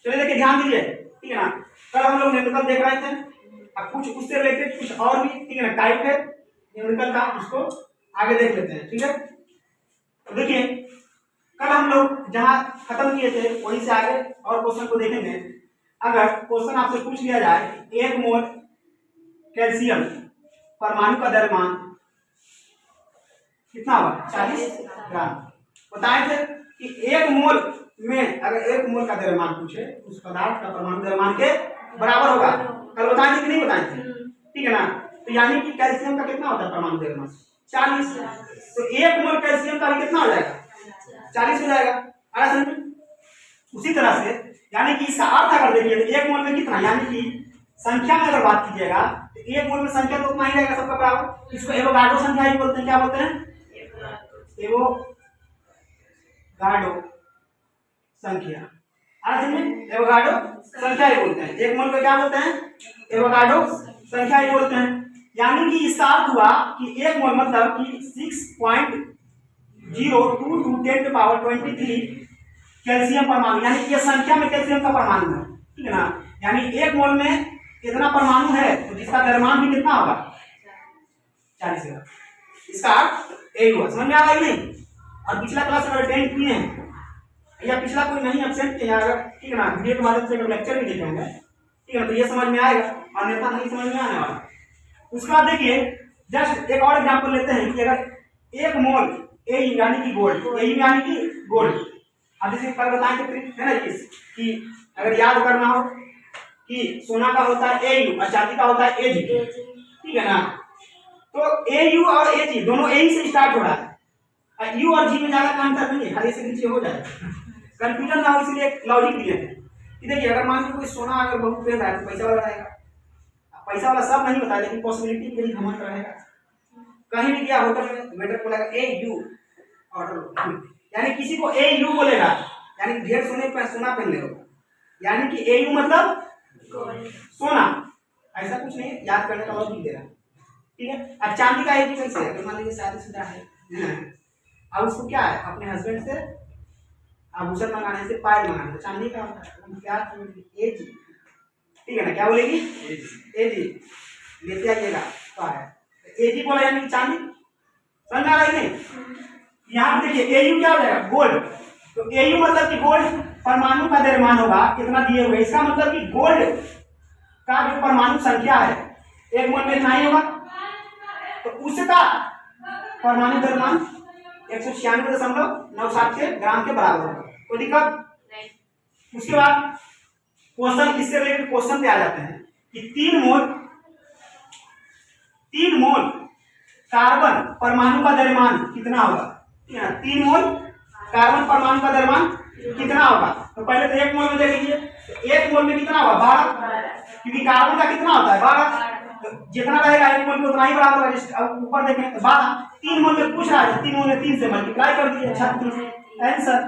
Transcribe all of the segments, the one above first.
चलिए देखिए ध्यान दीजिए, ठीक है ना। कल हम लोग न्यूमेरिकल देख रहे थे, अब कुछ उससे रिलेटेड कुछ और भी, ठीक है ना, टाइप है न्यूमेरिकल का, उसको आगे देख लेते हैं, ठीक है। तो देखिए कल हम लोग जहां खत्म किए थे वहीं से आगे और क्वेश्चन को देखेंगे। अगर क्वेश्चन आपसे पूछ लिया जाए 1 मोल कैल्शियम परमाणु का द्रव्यमान कितना होगा 40 ग्राम, बताए थे कि 1 मोल में अगर 1 मोल का द्रव्यमान पूछे उस पदार्थ का परमाणु द्रव्यमान के बराबर होगा। कल बताए थे कि नहीं बताए थे, ठीक है ना। तो यानी कि कैल्शियम का कितना होता है परमाणु द्रव्यमान 40, तो 1 मोल कैल्शियम का भी कितना हो जाएगा 40 हो जाएगा। आया समझ में? उसी तरह से यानी कि इसका अर्थ अगर देखिए तो 1 मोल में कितना, यानी कि संख्या में अगर बात कीजिएगा तो 1 मोल में संख्या तो उतना ही रहेगा सबका बराबर। इसको एवोगाड्रो संख्या ही बोलते हैं। क्या बोलते हैं? एवोगाड्रो संख्या। आया समझ में? एवोगाड्रो संख्या ही बोलते हैं। 1 मोल को क्या बोलते हैं? एवोगाड्रो संख्या ही बोलते हैं। यानी कि इसका अर्थ हुआ कि 1 मोल मतलब कि 6.02 × 10⁻23 कैल्शियम परमाणु, यानी कि ये संख्या में कैल्शियम का परमाणु है, ठीक है ना। यानी 1 मोल में इतना परमाणु है तो जिसका द्रव्यमान भी कितना होगा 40 होगा। इसका अर्थ यही हुआ। समझ में आ रहा है नहीं? और पिछला क्लास अगर अटेंड किए हैं या पिछला कोई नहीं एब्सेंट किया अगर, ठीक है ना, वीडियो के माध्यम से अगर लेक्चर भी देखे होंगे, ठीक है ना, तो ये समझ में आएगा, अन्यथा नहीं समझ में आने वाला। उसके बाद देखिए जस्ट एक और एग्जांपल लेते हैं कि अगर 1 मोल ए यानी कि गोल्ड, ए यानी कि गोल्ड, अब जैसे कल बताएंगे ट्रिक है ना कि अगर याद करना हो कि सोना का होता है एयू और चांदी का होता है एजी, ठीक है ना। तो एयू और एजी दोनों ए से स्टार्ट हो रहा है, यू और जी में ज्यादा का अंतर नहीं है, खाली से नीचे हो जाएगा, कंफ्यूजन ना हो इसलिए एक लॉजिक दिए हैं कि देखिए अगर मान लीजिए कोई सोना अगर बहुत पे रहा है तो पैसा वाला रहेगा, पैसा वाला सब नहीं बताया लेकिन पॉसिबिलिटी के लिए घमंड रहेगा। कहीं भी गया होटल में वेटर बोलेगा ए यू ऑर्डर, यानी किसी को ए यू बोलेगा यानी ढेर सोने पे सोना पहन ले होगा, यानी कि ए यू मतलब सोना, ऐसा कुछ नहीं याद करने का लॉजिक दे रहा, ठीक है। अब चांदी का एजी कैसे है, मान लीजिए शादीशुदा है अब उसको क्या है अपने हस्बैंड से आभूषण मंगाने से पायल मंगाने से चांदी का होता है, क्या एजी, ठीक है ना। क्या बोलेगी एजी, लेते आइएगा पायल, एजी बोला यानी कि चांदी। समझ आ रहा है नहीं? यहाँ देखिए एयू क्या हो जाएगा गोल्ड, तो एयू मतलब कि गोल्ड परमाणु का द्रव्यमान होगा कितना दिए हुए, इसका मतलब कि गोल्ड का जो परमाणु संख्या है 1 मोल में इतना ही होगा, तो उसका परमाणु द्रव्यमान 196.97 ग्राम के बराबर होगा। कोई दिक्कत? उसके बाद क्वेश्चन इससे रिलेटेड क्वेश्चन पे आ जाते हैं कि 3 मोल कार्बन परमाणु का द्रव्यमान कितना होगा, 3 मोल कार्बन परमाणु का द्रव्यमान कितना होगा। तो पहले तो 1 मोल में देख लीजिए, तो 1 मोल में कितना होगा 12, क्योंकि कार्बन का कितना होता है 12, तो जितना रहेगा 1 मोल में उतना ही बराबर होगा। अब ऊपर देखें तो 12, 3 मोल में पूछ रहा है, 3 मोल में 3 से मल्टीप्लाई कर दीजिए 36 आंसर,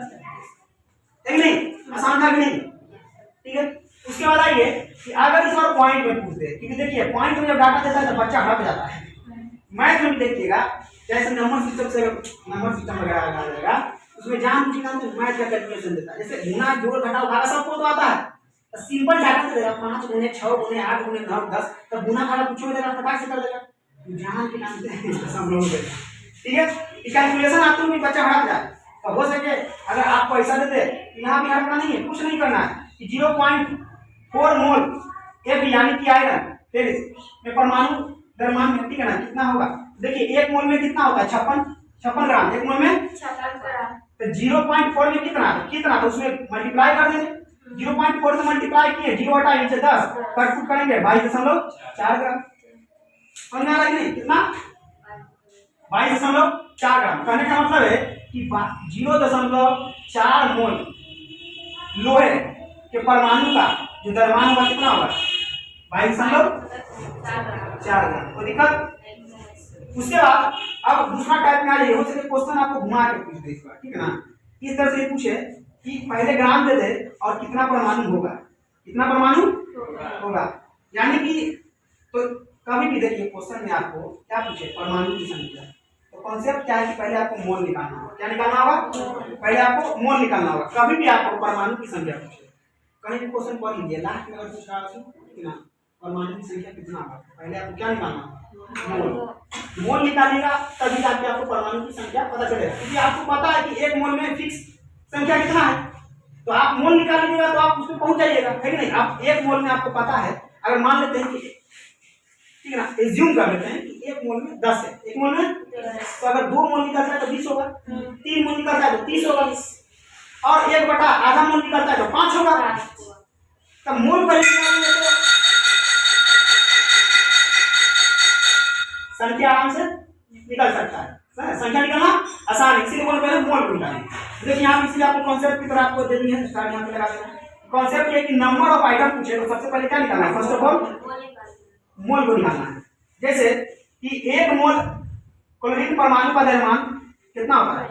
नहीं आसान था कि नहीं, ठीक है। उसके बाद आइए कि अगर इस बार पॉइंट में पूछ दे, क्योंकि देखिए पॉइंट में जब डाटा देता है तो बच्चा हट जाता है। मैथ में भी देखिएगा जैसे नंबर सिस्टम से नंबर सिस्टम वगैरह आ जाएगा उसमें जान बूझकर तो मैथ का कैलकुलेशन देता है, जैसे गुना जोड़ घटाव भागा सबको तो आता है, तो सिंपल डाटा से देगा 5 गुने 6 गुने 8 गुने 9 10, तब गुना भागा कुछ में देगा फटाक से कर देगा, जान के नाम से सब लोग देगा, ठीक है। ये कैलकुलेशन आते हुए बच्चा हट जाए, तो हो सके अगर आप पैसा देते यहाँ भी हटना नहीं है, कुछ नहीं करना है कि 0.4 मोल एफ यानी कि आयरन में परमाणु द्रव्यमान में, ठीक है ना, कितना होगा। देखिए 1 मोल में कितना होता है 56 ग्राम, 1 मोल में 56 ग्राम, तो 0.4 में कितना तो उसमें मल्टीप्लाई कर देंगे, 0.4 से मल्टीप्लाई किए 0 हटा नीचे 10 कट करेंगे 22.4 ग्राम। समझ में आ रहा है नहीं? कितना 22.4 ग्राम। कहने का मतलब है कि 0.4 मोल लोहे के परमाणु का जो द्रव्यमान होगा कितना होगा 22.4 ग्राम। कोई दिक्कत? उसके बाद अब दूसरा टाइप में आ जाइए, हो सके क्वेश्चन आपको घुमा के पूछ दे इस बार, ठीक है ना। इस तरह से पूछे कि पहले ग्राम दे दे और कितना परमाणु होगा, कितना परमाणु होगा, यानी कि तो कभी भी देखिए क्वेश्चन में आपको क्या पूछे परमाणु की संख्या, तो कॉन्सेप्ट क्या है कि पहले आपको मोल निकालना होगा। क्या निकालना होगा? पहले आपको मोल निकालना होगा। कभी भी आपको परमाणु की संख्या पूछे कहीं भी क्वेश्चन पढ़ लीजिए, लास्ट में अगर पूछा तो कितना परमाणु की संख्या कितना होगा, पहले आपको क्या निकालना, मोल। मोल निकालिएगा तभी जाके आपको परमाणु की संख्या पता चलेगा, क्योंकि आपको पता है कि एक मोल में फिक्स संख्या कितना है, तो आप मोल निकाल लीजिएगा तो आप उसमें पहुंच जाइएगा, है कि नहीं। आप एक मोल में आपको पता है, अगर मान लेते हैं कि ठीक है ना, एज्यूम कर लेते हैं कि एक मोल में 10 है, एक मोल में तो अगर 2 मोल निकलता है तो 20 होगा, 3 मोल निकलता है तो 30 होगा, और 1 बटा आधा मोल निकलता है तो 5 होगा। तब मोल पर तो संख्या आराम से निकल सकता है, संख्या निकलना आसान है, इसीलिए बोल पहले मोल को निकालें। देखिए यहाँ इसलिए आपको कॉन्सेप्ट की तरह आपको दे दी है, स्टार्ट यहाँ पे लगा देना। कॉन्सेप्ट ये कि नंबर ऑफ आइटम पूछे तो सबसे पहले क्या निकालना है, फर्स्ट ऑफ ऑल मोल को निकालना है। जैसे कि 1 मोल क्लोरीन परमाणु का द्रव्यमान कितना होता है,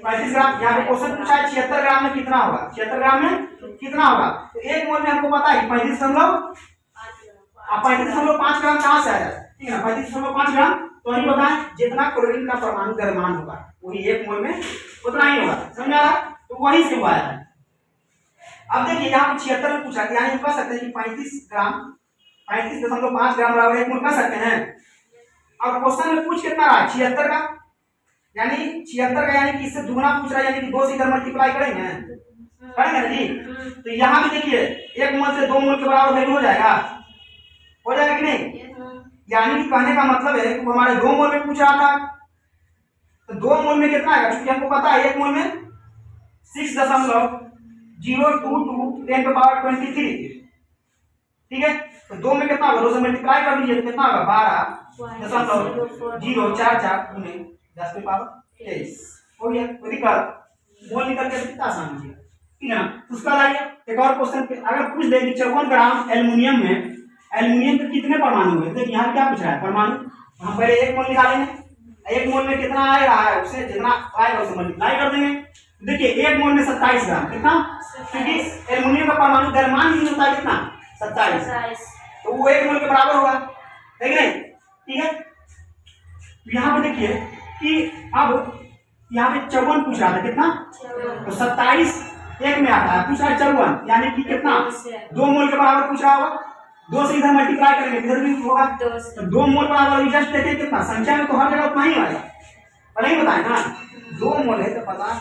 35 ग्राम। यहाँ पे क्वेश्चन पूछा है 76 ग्राम में कितना होगा, 76 ग्राम में कितना होगा, तो 1 मोल में हमको पता है 35.5 ग्राम कहाँ से आया, ठीक है ना, 35.5 ग्राम। तो नहीं बताएं जितना क्लोरीन का परमाणु द्रव्यमान होगा वही 1 मोल में उतना ही होगा, समझ आ रहा, तो वही से हुआ है। अब देखिए यहाँ पे 76 में पूछा, यानी हम कह सकते हैं कि 35.5 ग्राम बराबर 1 मोल कह सकते हैं। और क्वेश्चन में पूछ कितना रहा है, 76 का, यानी 76 का यानी कि इससे दुगना पूछ रहा है, यानी कि 2 से इधर मल्टीप्लाई करेंगे ना जी। तो यहाँ भी देखिए 1 मोल से 2 मोल के बराबर वैल्यू हो जाएगा कि नहीं। यानी कि कहने का मतलब है कि हमारे 2 मोल में पूछ रहा था, तो 2 मोल में कितना आएगा, क्योंकि हमको पता है 1 मोल में 6.022 10 to power 23, ठीक है। तो 2 में कितना होगा, 2 से मल्टीप्लाई कर दीजिए तो कितना होगा 12.044 गुने 10 की पावर 23 हो गया। तो निकल मोल निकल के कितना आसान है, ठीक है ना। उसका लाइए एक और क्वेश्चन पे अगर पूछ दे कि 54 ग्राम एल्युमिनियम के कितने परमाणु हुए, देखिए यहाँ क्या पूछ रहा है परमाणु, हम पहले 1 मोल निकालेंगे, 1 मोल में कितना आ रहा है उससे जितना आएगा उसे मल्टीप्लाई कर देंगे। देखिए 1 मोल में 27 ग्राम कितना, क्योंकि एल्युमिनियम का परमाणु द्रव्यमान ही होता है कितना 27, तो वो 1 मोल के बराबर होगा, है कि नहीं, ठीक है। तो यहाँ पे देखिए कि अब यहाँ पे 54 पूछ रहा था कितना, तो 27 1 में आता है, पूछ रहा है 54 यानी कि कितना 2 मोल के बराबर पूछ रहा होगा, 2 से इधर मल्टीप्लाई करेंगे इधर भी होगा, तो 2 मोल बराबर जस्ट देखें कितना, संख्या में तो हर जगह उतना ही आएगा, पर नहीं बताए ना 2 मोल है तो 50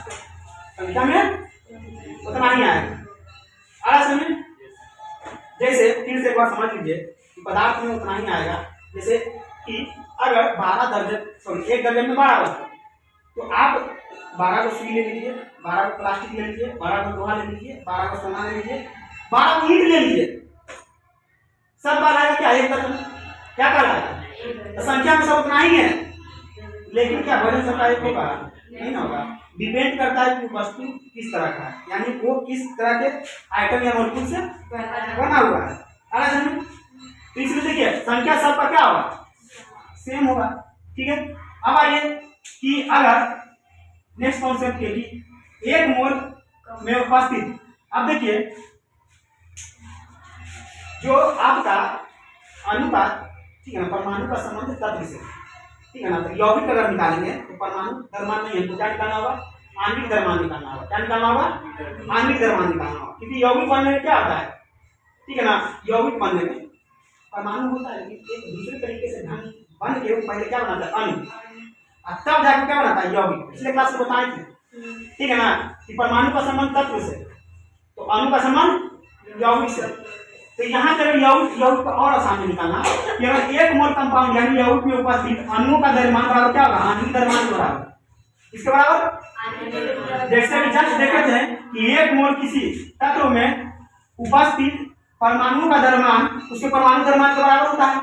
संख्या में उतना ही आएगा। आ समझ, जैसे फिर से एक बार समझ लीजिए कि पदार्थ में उतना ही आएगा, जैसे कि अगर 12 दर्जन सॉरी 1 दर्जन में 12 बचता, तो आप 12 को सुई ले लीजिए, 12 को प्लास्टिक ले लीजिए, 12 को लोहा ले लीजिए, 12 को सोना ले लीजिए, 12 को ईंट ले लीजिए, सब कहलाएगा क्या, 1 दर्जन, क्या कहलाएगा, तो संख्या में सब उतना ही है, लेकिन क्या वजन सबका एक होगा, नहीं ना होगा, डिपेंड करता है कि वस्तु किस तरह का है, यानी वो किस तरह के आइटम या मॉलिक्यूल से बना हुआ है। तो इसलिए देखिए संख्या सबका क्या होगा, सेम होगा, ठीक है। अब आइए कि अगर नेक्स्ट कॉन्सेप्ट के कि 1 मोल में उपस्थित, अब देखिए जो आपका अनुपात, ठीक है ना, परमाणु का संबंध तत्व से, ठीक है ना, तो यौगिक अगर निकालेंगे तो परमाणु द्रव्यमान नहीं है, तो क्या निकालना होगा, आणविक द्रव्यमान निकालना होगा, क्या निकालना होगा, आणविक द्रव्यमान निकालना होगा, क्योंकि यौगिक बनने में क्या होता है, ठीक है ना, यौगिक बनने में परमाणु होता है लेकिन एक दूसरे तरीके से ढंग बन के पहले क्या बनाता है अणु, तब जाकर क्या बनाता है यौगिक, पिछले क्लास में बताए थे, ठीक है ना, कि परमाणु का संबंध तत्व से, तो अणु का संबंध यौगिक से। तो यहाँ पर यौगिक को और आसान में निकालना कि अगर 1 मोल कंपाउंड यानी यौगिक में उपस्थित अणुओं का द्रव्यमान बराबर क्या होगा, आणविक द्रव्यमान के बराबर, इसके बराबर, जैसे कि जस्ट देखे थे कि 1 मोल किसी तत्व में उपस्थित परमाणु का द्रव्यमान उसके परमाणु द्रव्यमान के बराबर होता है,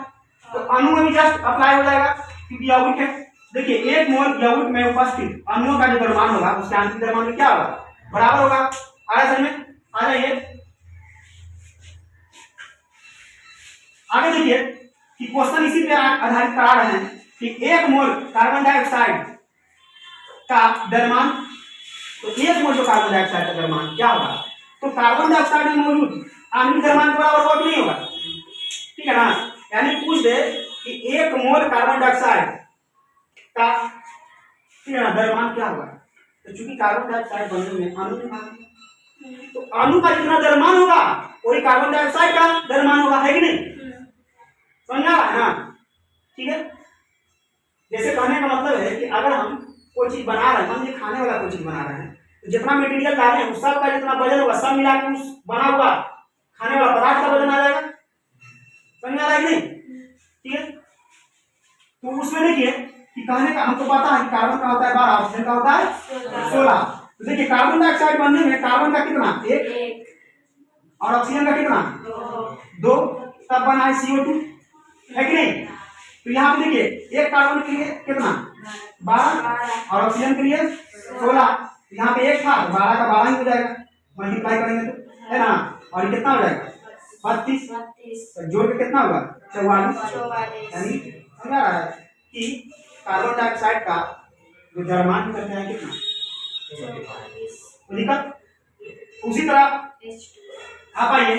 तो अणु में भी जस्ट अप्लाई हो जाएगा क्योंकि यौगिक है। देखिए 1 मोल यौगिक में उपस्थित अणुओं का जो द्रव्यमान होगा उसके आणविक द्रव्यमान में क्या होगा, बराबर होगा। आगे समझ में आ जाइए, आगे देखिए कि क्वेश्चन इसी पे आधारित करा रहे हैं कि 1 मोल कार्बन डाइऑक्साइड का द्रव्यमान, तो 1 मोल जो कार्बन डाइऑक्साइड का द्रव्यमान क्या होगा, तो कार्बन डाइऑक्साइड में मौजूद आणविक द्रव्यमान के बराबर होगा नहीं होगा, ठीक है ना, यानी पूछ दे कि 1 मोल कार्बन डाइऑक्साइड का, ठीक है ना, द्रव्यमान क्या होगा, तो चूंकि कार्बन डाइऑक्साइड बनने में अणु में भाग, तो अणु का जितना द्रव्यमान होगा वही कार्बन डाइऑक्साइड का द्रव्यमान होगा, है कि नहीं? समझ आ रहा है ना? ठीक है, जैसे कहने का मतलब है कि अगर हम कोई चीज बना रहे हैं, मान लीजिए खाने वाला कोई चीज बना रहे हैं, तो जितना मटेरियल डाले हैं उस सब का जितना वजन होगा सब मिला के उस बना हुआ खाने वाला पदार्थ का वजन आ जाएगा। समझ आ रहा है कि नहीं? ठीक है, तो उसमें देखिए कि कहने का हमको पता है कि कार्बन का होता है 12, ऑक्सीजन का होता है 16। तो देखिए कार्बन डाइऑक्साइड बनने में कार्बन का कितना 1 और ऑक्सीजन का कितना 2, तब बना है CO2, है कि नहीं? तो यहाँ पे देखिए एक कार्बन के लिए कितना 12 और ऑक्सीजन के लिए 16। यहाँ पे एक था 12 का 12 ही हो जाएगा, मल्टीप्लाई करेंगे तो, है ना? और ये कितना हो जाएगा 32, जोड़ के कितना होगा 44। यानी समझ आ रहा है कि कार्बन डाइऑक्साइड का जो द्रव्यमान करते हैं कितना 44। उसी तरह आप आइए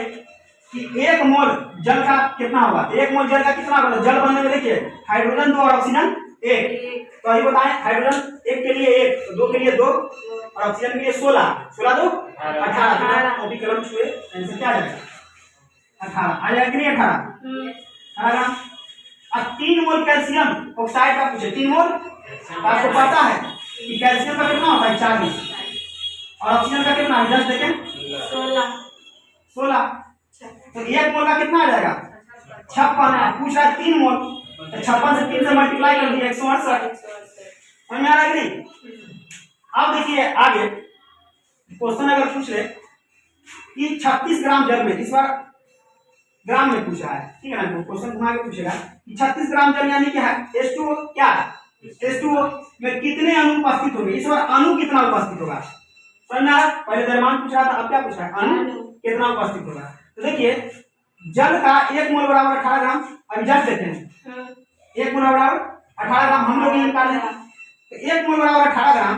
कि 1 मोल जल का कितना होगा, 1 मोल जल का कितना होगा? जल बनने में देखिए हाइड्रोजन 2 और ऑक्सीजन 1, तो ये बताएं हाइड्रोजन 1 के लिए 1, 2 के लिए 2 और ऑक्सीजन के लिए 16, 16 2 18। कॉपी कलम छुए आंसर क्या आ जाएगा 18 आ जाएगा कि नहीं? 18 ग्राम। अब 3 मोल कैल्शियम ऑक्साइड का पूछे, 3 मोल आपको पता है कि कैल्शियम का कितना होता है 40 और ऑक्सीजन का कितना 10 देखें 16। तो 1 मोल का कितना आ जाएगा 56। पूछ रहा है 3 मोल, तो 56 से 3 से मल्टीप्लाई कर दिया 168। समझ में आ रहा है कि नहीं? अब देखिए आगे क्वेश्चन अगर पूछ ले कि 36 ग्राम जल में, इस बार ग्राम में पूछा है, ठीक है ना? क्वेश्चन घुमा के पूछेगा कि 36 ग्राम जल यानी क्या है H2O, क्या है H2O में कितने अणु उपस्थित होंगे? इस बार अणु कितना उपस्थित होगा? समझ में आ रहा है? पहले द्रव्यमान पूछ रहा था, अब क्या पूछ रहा है अणु कितना उपस्थित होगा। तो देखिए जल का 1 मोल बराबर 18 ग्राम, अभी जस्ट देखें 1 मोल बराबर 18 ग्राम हम लोग निकाल लें, तो 1 मोल बराबर 18 ग्राम,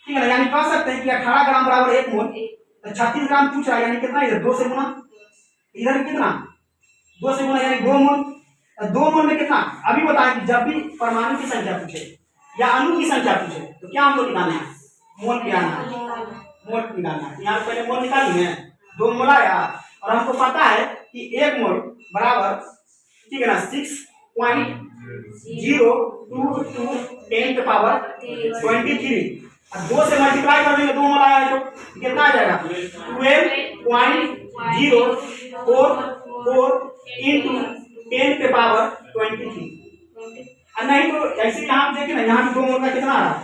ठीक है ना? यानी कह सकते हैं कि 18 ग्राम बराबर 1 मोल, तो 36 ग्राम पूछ रहा है यानी कितना, इधर 2 से गुना, इधर कितना 2 से गुना यानी 2 मोल। 2 मोल में कितना, अभी बताएं कि जब भी परमाणु की संख्या पूछे या अणु की संख्या पूछे तो क्या हमको निकालना है, मोल निकालना है, मोल निकालना है। यहाँ पहले मोल निकाल लिए, 2 मोल आया और हमको पता है कि 1 मोल बराबर, ठीक है ना 6.022 10 के पावर 23। अब 2 से मल्टीप्लाई कर देंगे 2 मोल आया है तो कितना आ जाएगा 12.044 इंटू 10 के पावर 23। और नहीं तो ऐसे यहाँ देखे ना, यहाँ 2 मोल का कितना आ रहा है,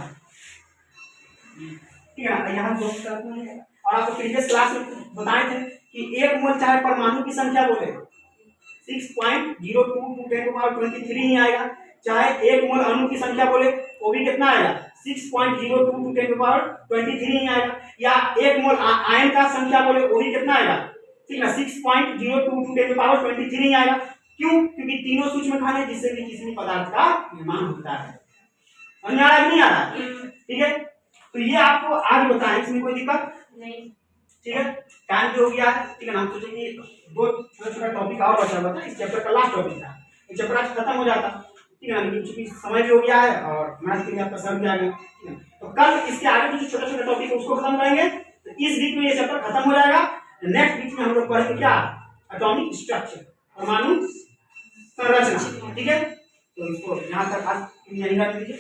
ठीक है ना? यहाँ 2 और आपको प्रीवियस क्लास में बताए थे कि 1 मोल चाहे परमाणु की संख्या बोले 6.022 10 के पावर 23 ही आएगा, चाहे 1 मोल अणु की संख्या बोले वो भी कितना आएगा 6.022 10 के पावर 23 ही आएगा, या 1 मोल आयन का संख्या बोले वो भी कितना आएगा, ठीक है 6.022 10 के पावर 23 ही आएगा। क्यों? क्योंकि तीनों सूक्ष्म कण है जिससे भी किसी भी पदार्थ का निर्माण होता है। समझ आ रहा है नहीं आ रहा? ठीक है, तो ये आपको आज बताएं, इसमें कोई दिक्कत नहीं, ठीक है? टाइम भी हो गया है, ठीक है ना? हम सोचेंगे 2 छोटा टॉपिक और बचा हुआ था, इस चैप्टर का लास्ट टॉपिक था, ये चैप्टर आज खत्म हो जाता, ठीक है ना? लेकिन चूंकि समय भी हो गया है और मैथ के लिए आपका सर भी आ गया, ठीक है? तो कल इसके आगे जो छोटा छोटा टॉपिक है उसको खत्म करेंगे, तो इस वीक में ये चैप्टर खत्म हो जाएगा। नेक्स्ट वीक में हम लोग पढ़ेंगे क्या, एटॉमिक स्ट्रक्चर, परमाणु संरचना, ठीक है? तो इसको यहाँ तक आज यहीं रख दीजिए।